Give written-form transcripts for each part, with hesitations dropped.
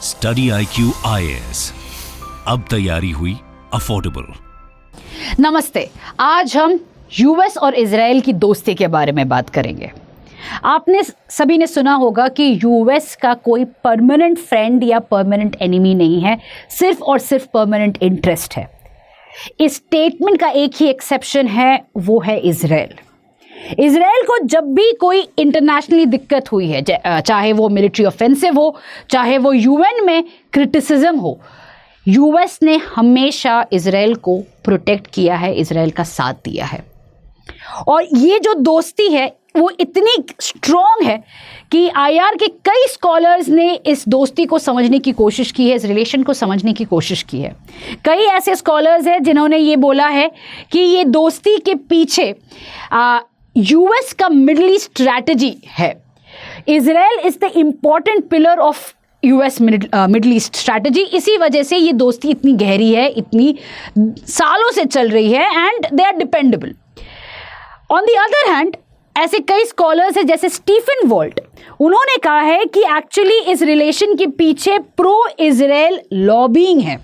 Study IQ IAS, अब तैयारी हुई अफोर्डेबल। नमस्ते। आज हम यूएस और इजराइल की दोस्ती के बारे में बात करेंगे। आपने सभी ने सुना होगा कि यूएस का कोई परमानेंट फ्रेंड या परमानेंट एनिमी नहीं है, सिर्फ और सिर्फ परमानेंट इंटरेस्ट है। इस स्टेटमेंट का एक ही एक्सेप्शन है, वो है इजराइल। इजराइल को जब भी कोई इंटरनेशनली दिक्कत हुई है, चाहे वो मिलिट्री ऑफेंसिव हो, चाहे वो यूएन में क्रिटिसिज्म हो, यूएस ने हमेशा इजराइल को प्रोटेक्ट किया है, इजराइल का साथ दिया है। और ये जो दोस्ती है वो इतनी स्ट्रॉन्ग है कि आईआर के कई स्कॉलर्स ने इस दोस्ती को समझने की कोशिश की है, इस रिलेशन को समझने की कोशिश की है। कई ऐसे स्कॉलर्स हैं जिन्होंने ये बोला है कि ये दोस्ती के पीछे यूएस का मिडल ईस्ट स्ट्रैटेजी है। Israel is the important pillar of US middle east strategy. इसी वजह से ये दोस्ती इतनी गहरी है, इतनी सालों से चल रही है, and they are dependable. On the other hand, ऐसे कई स्कॉलर्स हैं जैसे स्टीफन वॉल्ट, उन्होंने कहा है कि एक्चुअली इस रिलेशन के पीछे प्रो इजराइल लॉबिंग है।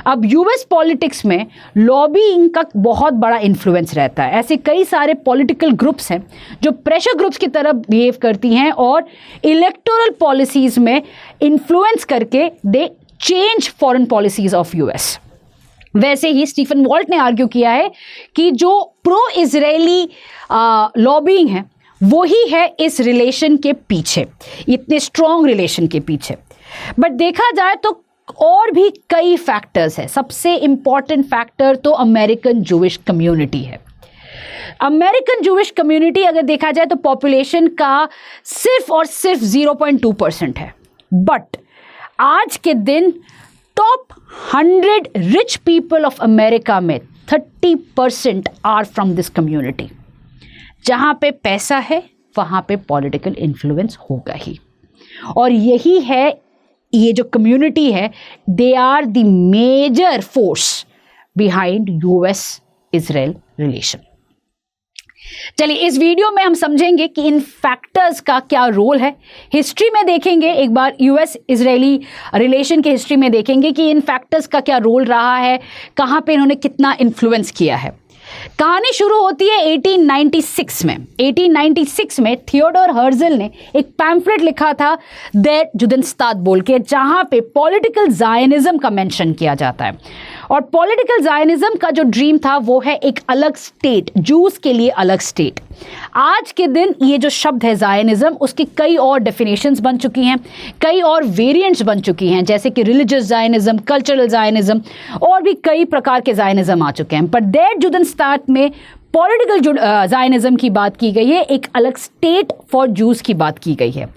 अब यूएस पॉलिटिक्स में लॉबिंग का बहुत बड़ा इन्फ्लुएंस रहता है। ऐसे कई सारे पॉलिटिकल ग्रुप्स हैं जो प्रेशर ग्रुप्स की तरह बिहेव करती हैं और इलेक्टोरल पॉलिसीज में इन्फ्लुएंस करके दे change foreign policies of US. वैसे ही स्टीफन वॉल्ट ने आर्ग्यू किया है कि जो प्रो इजरायली लॉबिंग है वही है इस रिलेशन के पीछे, इतने स्ट्रॉन्ग रिलेशन के पीछे। बट देखा जाए तो और भी कई फैक्टर्स हैं। सबसे इंपॉर्टेंट फैक्टर तो अमेरिकन जूविश कम्युनिटी है। अमेरिकन जूविश कम्युनिटी अगर देखा जाए तो पॉपुलेशन का सिर्फ और सिर्फ 0.2% है। बट आज के दिन top 100 rich people of America में 30% आर फ्रॉम दिस कम्युनिटी। जहां पे पैसा है वहां पे पॉलिटिकल इन्फ्लुएंस होगा ही, और यही है, ये जो कम्युनिटी है, they are the major force behind US Israel relation. चलिए, इस वीडियो में हम समझेंगे कि इन फैक्टर्स का क्या रोल है। हिस्ट्री में देखेंगे, एक बार यूएस इजरायली रिलेशन के हिस्ट्री में देखेंगे कि इन फैक्टर्स का क्या रोल रहा है, कहाँ पे इन्होंने कितना इन्फ्लुएंस किया है। कहानी शुरू होती है 1896 में। 1896 में थियोडोर हर्जल ने एक पैम्फलेट लिखा था देर जुदेनस्तात बोल के, जहां पे पॉलिटिकल जायनिज्म का मेंशन किया जाता है। और पॉलिटिकल जायनिज्म का जो ड्रीम था वो है एक अलग स्टेट, जूस के लिए अलग स्टेट। आज के दिन ये जो शब्द है जायनिज्म, उसकी कई और डेफिनेशंस बन चुकी हैं, कई और वेरिएंट्स बन चुकी हैं, जैसे कि रिलीजियस जायनिज्म, कल्चरल जायनिज्म, और भी कई प्रकार के जायनिज्म आ चुके हैं। पर देर जुदेनस्तात में पॉलिटिकल जायनिज्म की बात की गई है, एक अलग स्टेट फॉर जूस की बात की गई है।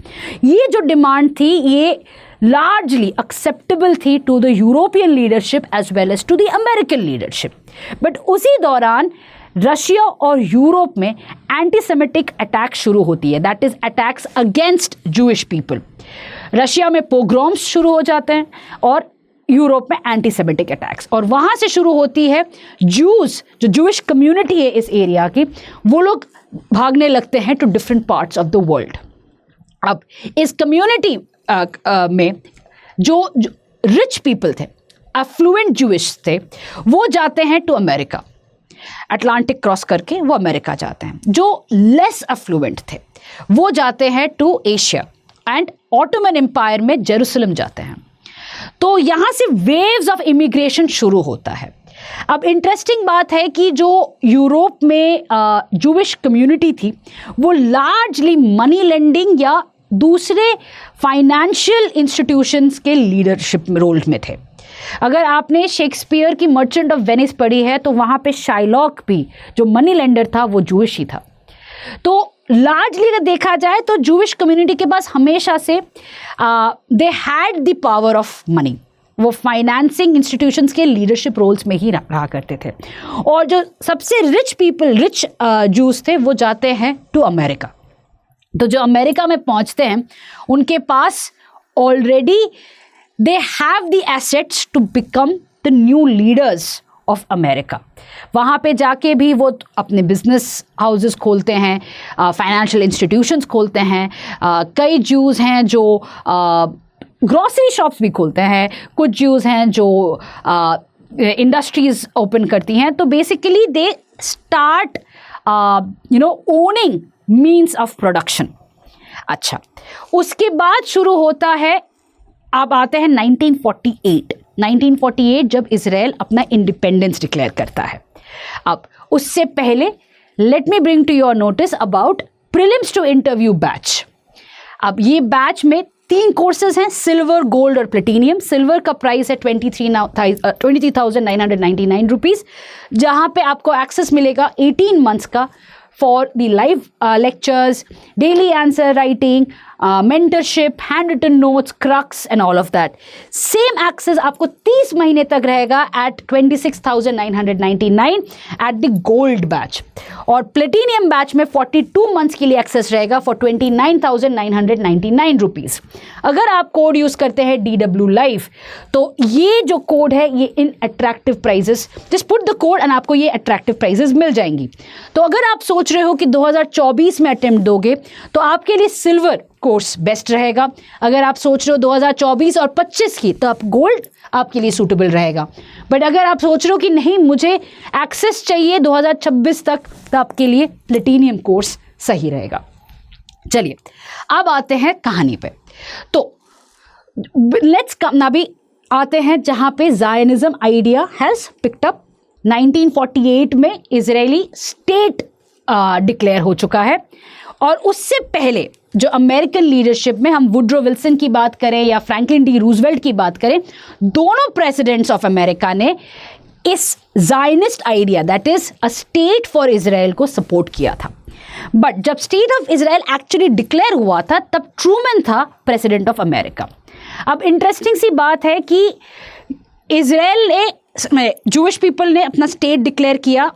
ये जो डिमांड थी ये largely acceptable थी to the European leadership as well as to the American leadership. But उसी दौरान रशिया और यूरोप में एंटीसेमिटिक अटैक शुरू होती है, that is attacks against Jewish people. Russia में पोग्रोम्स शुरू हो जाते हैं और यूरोप में एंटीसेमिटिक अटैक्स, और वहाँ से शुरू होती है जूस, जो जूइश कम्युनिटी है इस एरिया की, वो लोग भागने लगते हैं to different parts of the world. अब इस कम्युनिटी में जो रिच पीपल थे, अफ्लुएंट जूइश थे, वो जाते हैं टू अमेरिका, अटलांटिक क्रॉस करके वो अमेरिका जाते हैं। जो लेस अफ्लुएंट थे वो जाते हैं to Asia and Ottoman Empire में जेरूसलम जाते हैं। तो यहाँ से वेव्स ऑफ इमिग्रेशन शुरू होता है। अब इंटरेस्टिंग बात है कि जो यूरोप में जूविश कम्युनिटी थी वो लार्जली मनी लेंडिंग या दूसरे फाइनेंशियल इंस्टीट्यूशंस के लीडरशिप रोल में थे। अगर आपने शेक्सपियर की मर्चेंट ऑफ वेनिस पढ़ी है तो वहाँ पे शाइलॉक भी, जो मनी लेंडर था, वो जूविश ही था। तो लार्जली अगर देखा जाए तो जूविश कम्युनिटी के पास हमेशा से they had the power of money, वो फाइनेंसिंग इंस्टीट्यूशंस के लीडरशिप रोल्स में ही रहा करते थे। और जो सबसे रिच पीपल, रिच जूस थे, वो जाते हैं टू अमेरिका। तो जो अमेरिका में पहुंचते हैं उनके पास already they have the assets to become the new leaders of America. वहाँ पे जाके भी वो अपने बिजनेस हाउसेस खोलते हैं, फाइनेंशियल इंस्टीट्यूशंस खोलते हैं। कई जूस हैं जो ग्रॉसरी शॉप्स भी खोलते हैं, कुछ ज्यूज़ हैं जो इंडस्ट्रीज ओपन करती हैं। तो basically they start owning means of production. अच्छा, उसके बाद शुरू होता है, अब आते हैं 1948 जब इजराइल अपना इंडिपेंडेंस डिक्लेयर करता है। अब उससे पहले let me bring to your notice about prelims to interview batch. अब ये बैच में 3 कोर्सेज हैं, सिल्वर, गोल्ड और प्लेटिनियम। सिल्वर का प्राइस है 23,999 रुपीज़, जहाँ पे आपको एक्सेस मिलेगा 18 मंथ्स का for the live lectures, daily answer writing, mentorship, hand written notes, crux and all of that. Same access आपको 30 महीने तक रहेगा at 26,999 at the gold batch, और प्लेटिनियम बैच में 42 मंथ्स के लिए एक्सेस रहेगा फॉर 29,999 रुपीज़। अगर आप कोड यूज़ करते हैं DW Live, तो ये जो कोड है ये in attractive prices, just put the code and आपको ये अट्रैक्टिव प्राइजेस मिल जाएंगी। तो अगर आप सोच रहे हो कि 2024 में अटेम्प्ट दोगे तो आपके लिए सिल्वर कोर्स बेस्ट रहेगा। अगर आप सोच रहे हो 2024 और 25 की, तो आप गोल्ड आपके लिए सूटेबल रहेगा। बट अगर आप सोच रहे हो कि नहीं मुझे एक्सेस चाहिए 2026 तक, तो आपके लिए प्लेटिनियम कोर्स सही रहेगा। चलिए अब आते हैं कहानी पे। तो लेट्स कम अभी आते हैं जहाँ पे ज़ायनिज़्म आइडिया हैज़ पिक्ड अप। 1948 में इजरायली स्टेट डिक्लेयर हो चुका है, और उससे पहले जो अमेरिकन लीडरशिप में हम वुड्रो विल्सन की बात करें या फ्रैंकलिन डी रूजवेल्ट की बात करें, दोनों प्रेसिडेंट्स ऑफ अमेरिका ने इस Zionist idea that is a state for Israel को सपोर्ट किया था। बट जब state of Israel actually declare हुआ था तब ट्रूमैन था प्रेसिडेंट ऑफ अमेरिका। अब इंटरेस्टिंग सी बात है कि इजराइल ने, जूइश पीपल ने अपना स्टेट डिक्लेयर किया,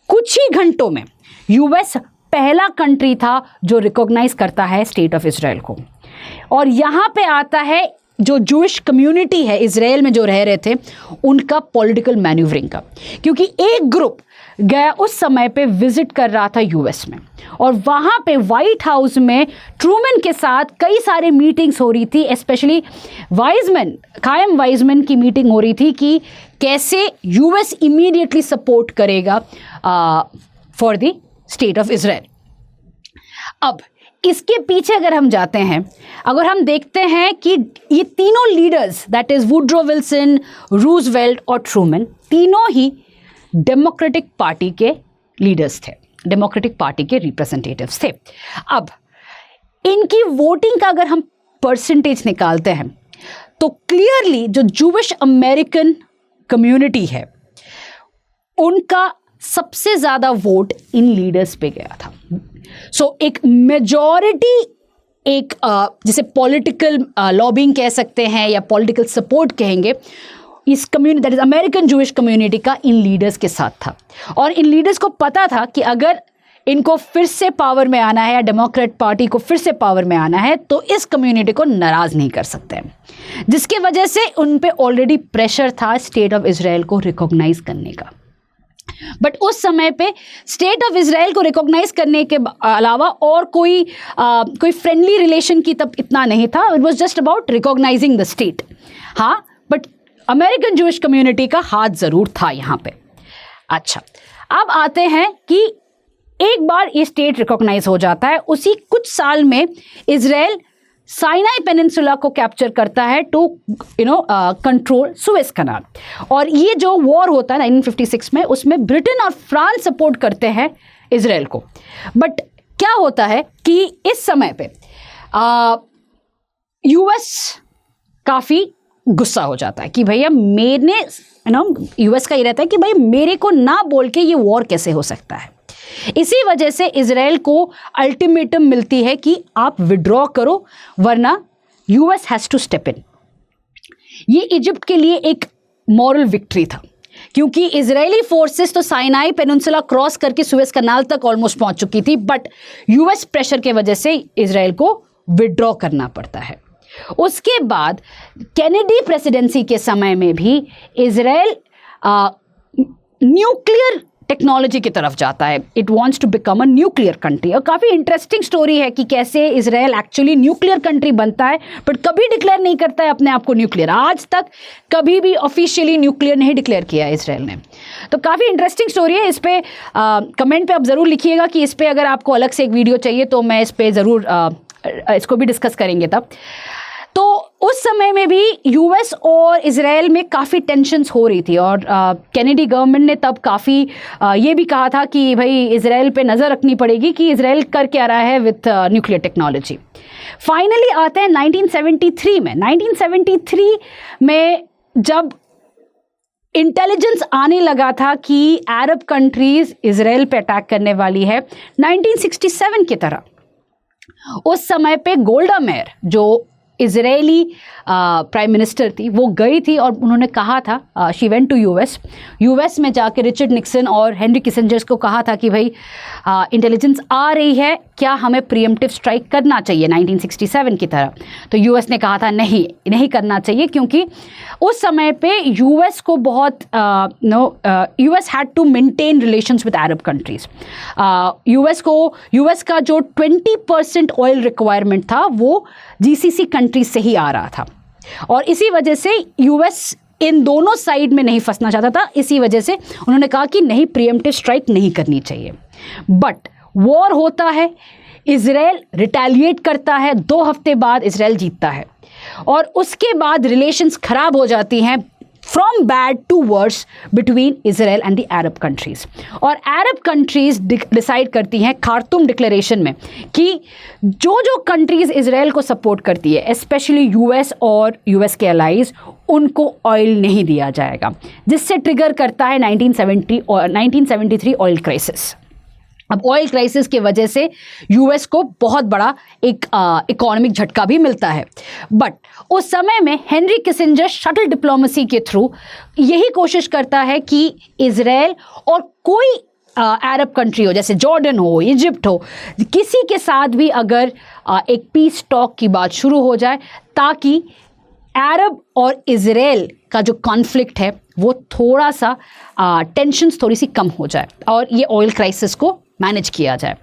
कुछ ही घंटों में यूएस पहला कंट्री था जो रिकॉग्नाइज करता है स्टेट ऑफ इजराइल को। और यहाँ पे आता है जो जूइश कम्युनिटी है इजराइल में जो रह रहे थे उनका पॉलिटिकल मैन्यूवरिंग का, क्योंकि एक ग्रुप गया उस समय पे विजिट कर रहा था यूएस में, और वहाँ पे वाइट हाउस में ट्रूमैन के साथ कई सारे मीटिंग्स हो रही थी, स्पेशली कायम वाइजमैन की मीटिंग हो रही थी कि कैसे यूएस इमीडिएटली सपोर्ट करेगा for the state of Israel. अब इसके पीछे अगर हम जाते हैं, अगर हम देखते हैं कि ये तीनों leaders that is Woodrow Wilson, Roosevelt और ट्रूमैन, तीनों ही डेमोक्रेटिक पार्टी के लीडर्स थे, डेमोक्रेटिक पार्टी के रिप्रेजेंटेटिव्स थे। अब इनकी वोटिंग का अगर हम परसेंटेज निकालते हैं तो क्लियरली जो जूविश अमेरिकन कम्युनिटी है उनका सबसे ज़्यादा वोट इन लीडर्स पे गया था। सो एक मेजॉरिटी, एक जिसे पॉलिटिकल लॉबिंग कह सकते हैं या पॉलिटिकल सपोर्ट कहेंगे, इस community that is American Jewish community का इन लीडर्स के साथ था। और इन लीडर्स को पता था कि अगर इनको फिर से पावर में आना है या डेमोक्रेट पार्टी को फिर से पावर में आना है तो इस कम्युनिटी को नाराज़ नहीं कर सकते, जिसके वजह से उन पे ऑलरेडी प्रेशर था स्टेट ऑफ इजराइल को रिकॉग्नाइज करने का। बट उस समय पे स्टेट ऑफ इजराइल को रिकॉग्नाइज करने के अलावा और कोई फ्रेंडली रिलेशन की तब इतना नहीं था। It was just about recognising the state. हाँ, बट अमेरिकन जूइश कम्युनिटी का हाथ ज़रूर था यहाँ पे। अच्छा, अब आते हैं कि एक बार ये स्टेट रिकॉग्नाइज हो जाता है, उसी कुछ साल में इजराइल साइनाई पेनिनसुला को कैप्चर करता है टू कंट्रोल सुएज कनाल। और ये जो वॉर होता है 1956 में, उसमें ब्रिटेन और फ्रांस सपोर्ट करते हैं इजराइल को। बट क्या होता है कि इस समय पे यूएस काफ़ी गुस्सा हो जाता है कि भैया मैंने यूएस का ये रहता है कि भाई मेरे को ना बोल के ये वॉर कैसे हो सकता है। इसी वजह से इजराइल को अल्टीमेटम मिलती है कि आप विड्रॉ करो वरना US has to step in. ये इजिप्ट के लिए एक मॉरल विक्ट्री था, क्योंकि इजरायली फोर्सेस तो साइनाई पेनिनसुला क्रॉस करके सुएज कनाल तक ऑलमोस्ट पहुंच चुकी थी, बट यूएस प्रेशर के वजह से इजराइल को विड्रॉ करना पड़ता है। उसके बाद कैनेडी प्रेसिडेंसी के समय में भी इजराइल न्यूक्लियर टेक्नोलॉजी की तरफ जाता है। It wants to become a nuclear country. और काफ़ी इंटरेस्टिंग स्टोरी है कि कैसे इजराइल एक्चुअली न्यूक्लियर कंट्री बनता है बट कभी डिक्लेयर नहीं करता है अपने आप को न्यूक्लियर। आज तक कभी भी ऑफिशियली न्यूक्लियर नहीं डिक्लेयर किया है इसराइल ने। तो काफ़ी इंटरेस्टिंग स्टोरी है। इस पर कमेंट पे आप ज़रूर लिखिएगा कि इस पर अगर आपको अलग से एक वीडियो चाहिए तो मैं इस पर ज़रूर इसको भी डिस्कस करेंगे तब। तो उस समय में भी यूएस और इजराइल में काफ़ी टेंशन्स हो रही थी और कैनेडी गवर्नमेंट ने तब काफ़ी ये भी कहा था कि भाई इजराइल पे नज़र रखनी पड़ेगी कि इजराइल कर क्या रहा है विथ न्यूक्लियर टेक्नोलॉजी। फाइनली आते हैं 1973 में। 1973 में जब इंटेलिजेंस आने लगा था कि अरब कंट्रीज इजराइल पे अटैक करने वाली है 1967 की तरह, उस समय पे गोल्डा मेयर जो इजरायली प्राइम मिनिस्टर थी वो गई थी और उन्होंने कहा था, शी वेंट टू यूएस में जाके रिचर्ड निक्सन और हेनरी किसिंजर को कहा था कि भाई इंटेलिजेंस आ रही है, क्या हमें प्रीएम्प्टिव स्ट्राइक करना चाहिए 1967 की तरह। तो यूएस ने कहा था नहीं करना चाहिए, क्योंकि उस समय पे यूएस को बहुत US had to maintain relations with Arab countries. US का जो 20% ऑयल रिक्वायरमेंट था वो जीसीसी कंट्रीज से ही आ रहा था और इसी वजह से यूएस इन दोनों साइड में नहीं फंसना चाहता था। इसी वजह से उन्होंने कहा कि नहीं, प्रीएम्प्टिव स्ट्राइक नहीं करनी चाहिए। बट वॉर होता है, इजराइल रिटेलिएट करता है, 2 हफ्ते बाद इजराइल जीतता है और उसके बाद रिलेशंस खराब हो जाती हैं from bad to worse between Israel and the Arab countries. और अरब कंट्रीज डिसाइड करती हैं खार्तूम डिक्लेरेशन में कि जो कंट्रीज इजराइल को सपोर्ट करती है, स्पेशली यूएस और यूएस के अलाइज, उनको ऑयल नहीं दिया जाएगा, जिससे ट्रिगर करता है 1970 और 1973 ऑयल क्राइसिस। अब ऑयल क्राइसिस की वजह से यूएस को बहुत बड़ा एक इकोनॉमिक झटका भी मिलता है। बट उस समय में हेनरी किसिंजर शटल डिप्लोमेसी के थ्रू यही कोशिश करता है कि इजराइल और कोई अरब कंट्री हो, जैसे जॉर्डन हो, इजिप्ट हो, किसी के साथ भी अगर एक पीस टॉक की बात शुरू हो जाए, ताकि अरब और इजराइल का जो कॉन्फ्लिक्ट है वो थोड़ा सा टेंशन्स थोड़ी सी कम हो जाए और ये ऑयल क्राइसिस को मैनेज किया जाए।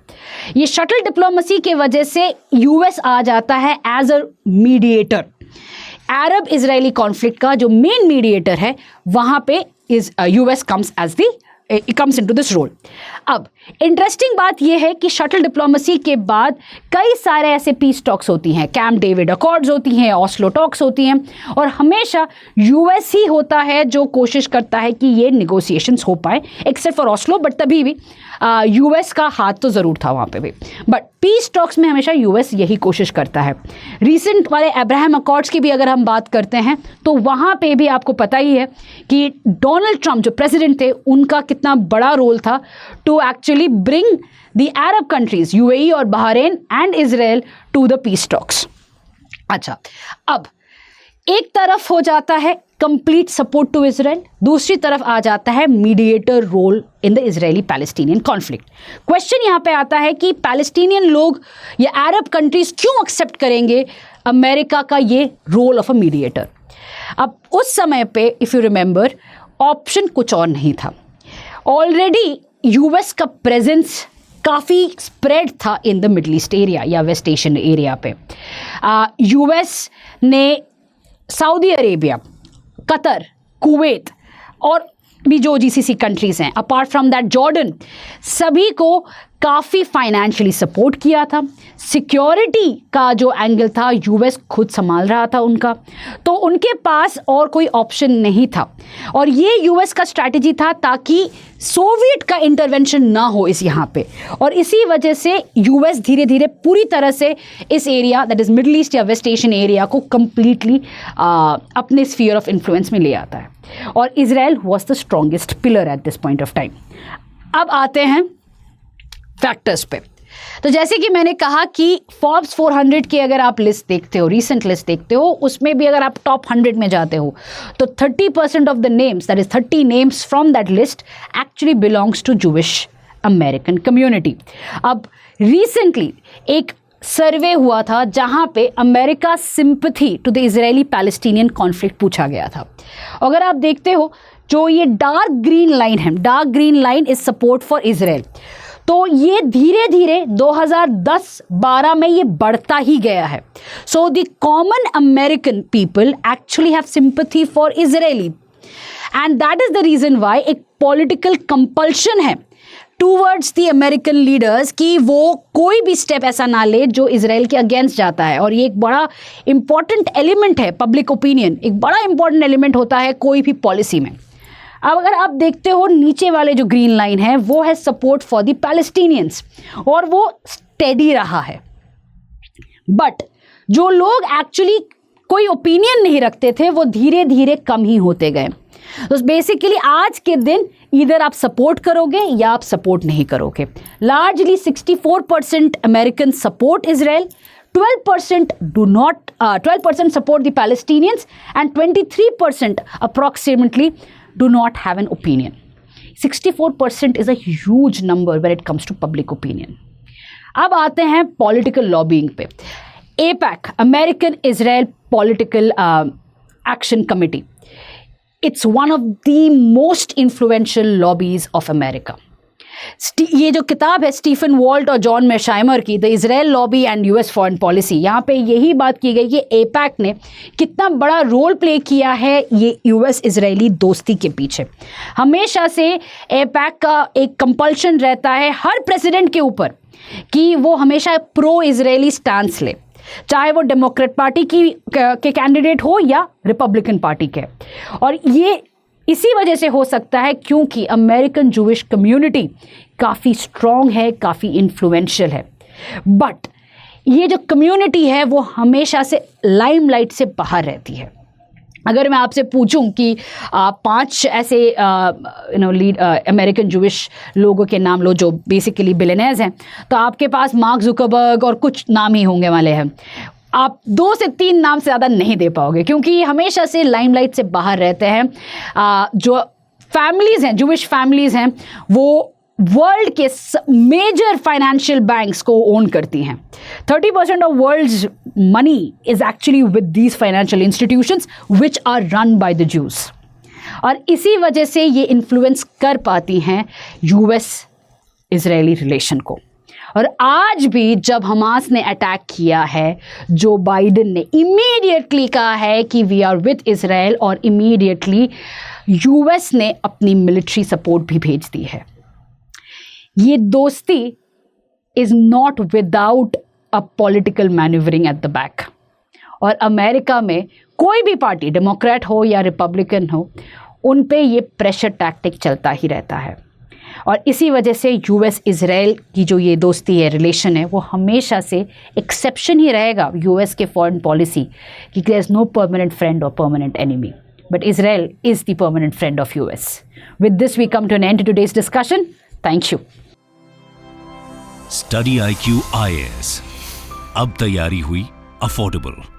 ये शटल डिप्लोमेसी के वजह से यूएस आ जाता है as a mediator. Arab Israeli conflict का जो मेन मीडिएटर है वहां पे US comes into this role. अब इंटरेस्टिंग बात यह है कि शटल डिप्लोमेसी के बाद कई सारे ऐसे पीस टॉक्स होती हैं, कैंप डेविड अकॉर्ड्स होती हैं, ऑस्लो टॉक्स होती हैं और हमेशा यूएस ही होता है जो कोशिश करता है कि ये निगोशिएशंस हो पाए, एक्सेप्ट फॉर ऑस्लो। बट तभी भी यूएस का हाथ तो ज़रूर था वहाँ पे भी। बट पीस टॉक्स में हमेशा यूएस यही कोशिश करता है। रिसेंट वाले अब्राहम अकॉर्ड्स की भी अगर हम बात करते हैं तो वहाँ पे भी आपको पता ही है कि डोनाल्ड ट्रंप जो प्रेसिडेंट थे उनका कितना बड़ा रोल था to actually bring the Arab countries UAE और Bahrain and Israel to the peace talks. अच्छा, अब एक तरफ हो जाता है कंप्लीट सपोर्ट टू इजराइल, दूसरी तरफ आ जाता है mediator role in the Israeli Palestinian conflict. Question यहाँ पे आता है कि पैलेस्टीनियन लोग या अरब कंट्रीज क्यों एक्सेप्ट करेंगे अमेरिका का ये रोल ऑफ अ मीडिएटर। अब उस समय पे इफ़ यू रिमेंबर ऑप्शन कुछ और नहीं था। ऑलरेडी यूएस का प्रेजेंस काफ़ी स्प्रेड था in the middle east area या वेस्ट एशियन एरिया पे। यूएस ने सऊदी अरेबिया, कतर, कुवैत और भी जो जीसीसी कंट्रीज़ हैं, अपार्ट फ्रॉम दैट जॉर्डन, सभी को काफ़ी फाइनेंशियली सपोर्ट किया था। सिक्योरिटी का जो एंगल था यूएस खुद संभाल रहा था उनका, तो उनके पास और कोई ऑप्शन नहीं था और ये यूएस का स्ट्रैटेजी था ताकि सोवियत का इंटरवेंशन ना हो इस यहाँ पे। और इसी वजह से यूएस धीरे धीरे पूरी तरह से इस area that is middle east या वेस्ट एशियन एरिया को कम्प्लीटली अपने स्फीयर ऑफ इन्फ्लुएंस में ले आता है और Israel was the strongest pillar at this point of time. अब आते हैं फैक्टर्स पे। तो जैसे कि मैंने कहा कि फोर्ब्स 400 की अगर आप लिस्ट देखते हो, रीसेंट लिस्ट देखते हो, उसमें भी अगर आप टॉप 100 में जाते हो तो 30% of the names, that is 30 names from that list actually belongs to Jewish American community. अब रिसेंटली एक सर्वे हुआ था जहां पे America sympathy to the Israeli Palestinian conflict पूछा गया था। अगर आप देखते हो जो ये डार्क ग्रीन लाइन है, dark green line is support for Israel. तो ये धीरे धीरे 2010-12 में ये बढ़ता ही गया है। So the common American people actually have sympathy for Israeli and that is the reason why एक पॉलिटिकल कंपल्शन है टूवर्ड्स द अमेरिकन लीडर्स कि वो कोई भी स्टेप ऐसा ना ले जो इजराइल के अगेंस्ट जाता है। और ये एक बड़ा इंपॉर्टेंट एलिमेंट है, पब्लिक ओपिनियन एक बड़ा इंपॉर्टेंट एलिमेंट होता है कोई भी पॉलिसी में। अब अगर आप देखते हो नीचे वाले जो ग्रीन लाइन है वो है सपोर्ट फॉर द पैलेस्टीनियंस और वो स्टेडी रहा है। बट जो लोग एक्चुअली कोई ओपिनियन नहीं रखते थे वो धीरे धीरे कम ही होते गए। तो बेसिकली आज के दिन इधर आप सपोर्ट करोगे या आप सपोर्ट नहीं करोगे। Largely 64% American support Israel, 12% support the Palestinians and 23% approximately do not have an opinion. 64% is a huge number when it comes to public opinion. अब आते हैं पॉलिटिकल लॉबिंग पे। APAC, American Israel political action committee, it's one of the most influential lobbies of America. ये जो किताब है Stephen vault और John मेशाइमर की, the Israel lobby and US foreign policy, यहाँ पे यही बात की गई कि एपैक ने कितना बड़ा रोल प्ले किया है ये यूएस इजरायली दोस्ती के पीछे। हमेशा से एपैक का एक कंपल्शन रहता है हर प्रेसिडेंट के ऊपर कि वो हमेशा प्रो इजरायली स्टांस ले, चाहे वो डेमोक्रेट पार्टी के कैंडिडेट हो या रिपब्लिकन पार्टी के। और ये इसी वजह से हो सकता है क्योंकि अमेरिकन जूविश कम्युनिटी काफ़ी स्ट्रॉन्ग है, काफ़ी इन्फ्लुएंशियल है। बट ये जो कम्युनिटी है वो हमेशा से लाइमलाइट से बाहर रहती है। अगर मैं आपसे पूछूं कि 5 ऐसे लीड अमेरिकन जूविश लोगों के नाम लो जो बेसिकली बिलियनेयर्स हैं, तो आपके पास मार्क जुकरबर्ग और कुछ नाम ही होंगे वाले हैं। आप 2 से 3 नाम से ज़्यादा नहीं दे पाओगे क्योंकि हमेशा से लाइमलाइट से बाहर रहते हैं। जो फैमिलीज़ हैं, जूविश फैमिलीज़ हैं, वो वर्ल्ड के मेजर फाइनेंशियल बैंक्स को ओन करती हैं। 30% of world's money is actually with these financial institutions which are run by the Jews. और इसी वजह से ये इन्फ्लुएंस कर पाती हैं यूएस इजरायली रिलेशन को। और आज भी जब हमास ने अटैक किया है, जो बाइडेन ने इमीडिएटली कहा है कि वी आर विद इजराइल और इमीडिएटली यूएस ने अपनी मिलिट्री सपोर्ट भी भेज दी है। ये दोस्ती is not without a political manoeuvring at the back. और अमेरिका में कोई भी पार्टी, डेमोक्रेट हो या रिपब्लिकन हो, उन पे ये प्रेशर टैक्टिक चलता ही रहता है। और इसी वजह से यूएस इजराइल की जो ये दोस्ती है, रिलेशन है, वो हमेशा से एक्सेप्शन ही रहेगा यूएस के फॉरेन पॉलिसी कि there is no permanent friend और permanent enemy, but Israel is the permanent friend of US. With this we come to an end to today's discussion. Thank you. Study IQ IAS, अब तैयारी हुई affordable.